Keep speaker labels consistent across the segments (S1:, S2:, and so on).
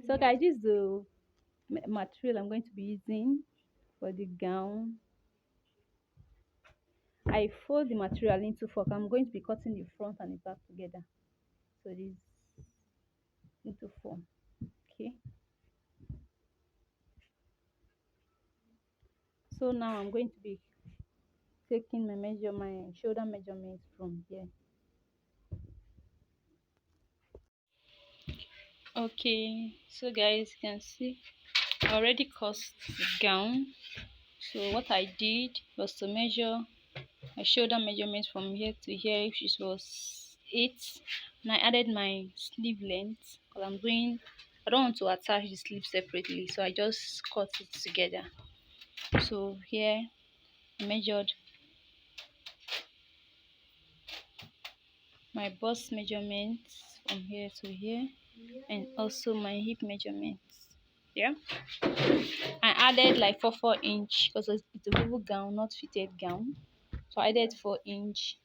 S1: So guys, this is the material I'm going to be using for the gown. I fold the material into four. I'm going to be cutting the front and the back together. So this into four. Okay. So now I'm going to be taking my shoulder measurement from here. Okay, so guys, you can see I already cut the gown. So what I did was to measure my shoulder measurement from here to here, which was 8, and I added my sleeve length because I don't want to attach the sleeve separately, so I just cut it together. So here I measured my bust measurements from here to here, and also my hip measurements. Yeah, I added like 4 inch because it's a Bubu gown, not fitted gown. So I added 4 inch,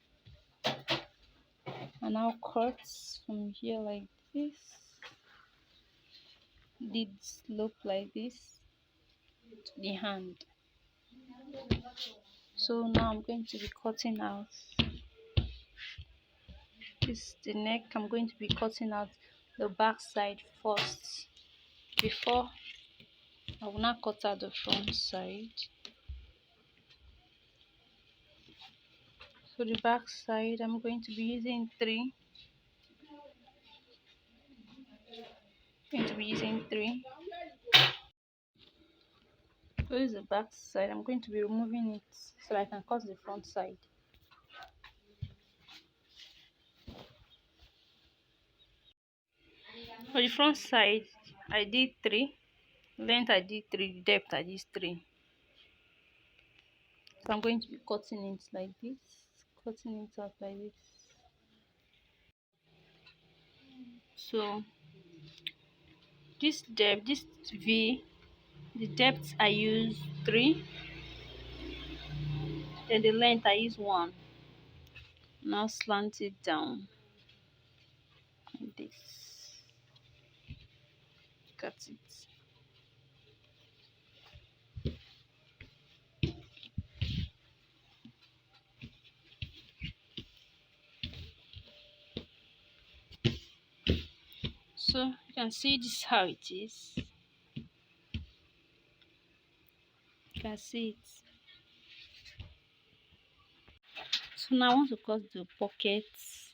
S1: and now cut from here like this. Did slope like this to the hand. So now I'm going to be cutting out this the neck. I'm going to be cutting out the back side first before I will not cut out the front side. So the back side I'm going to be using 3. So this is the back side. I'm going to be removing it so I can cut the front side. For the front side, I did 3. Length I did 3. Depth I did 3. So I'm going to be cutting it like this. Cutting it out like this. So this depth, this V, the depth I use 3. Then the length I use 1. Now slant it down like this. Cut it. So you can see this is how it is. You can see it. So now I want to cut the pockets.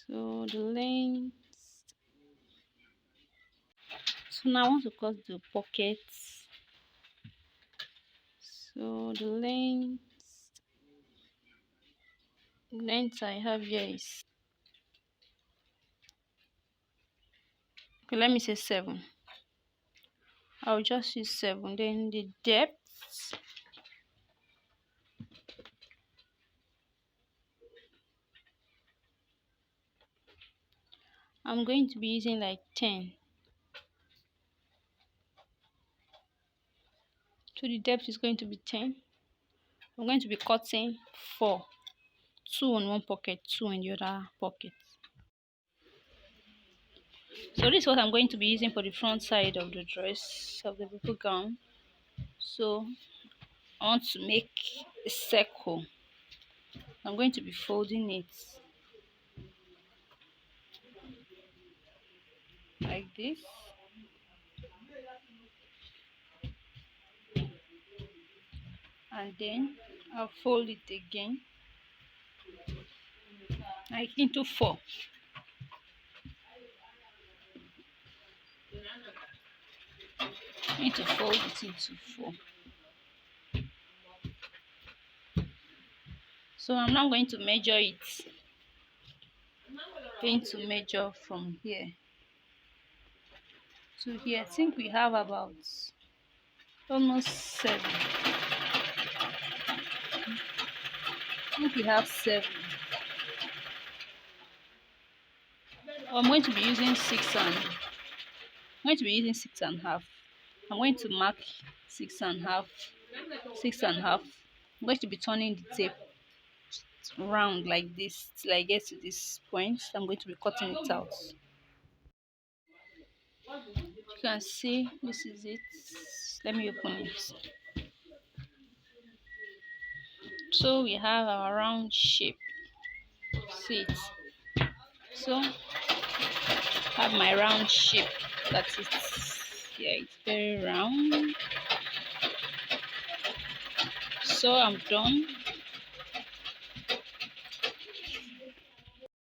S1: So the length. So now I want to cut the pockets. So the length I have here is, okay, let me say 7. I'll just use 7. Then the depth, I'm going to be using like 10. So the depth is going to be 10. I'm going to be cutting 4. 2 on one pocket, 2 in the other pocket. So this is what I'm going to be using for the front side of the dress, of the Bubu gown. So I want to make a circle. I'm going to be folding it like this. And then I'll fold it again, like into 4. I need to fold it into 4. So I'm now going to measure it. Going to measure from here to here. I think we have about almost 7. I think we have 7. I'm going to be using 6.5. I'm going to mark 6.5. 6.5. I'm going to be turning the tape round like this till I get to this point. I'm going to be cutting it out. You can see this is it. Let me open it. So we have our round shape. See it. So have my round shape. That's it. Yeah, it's very round. So I'm done.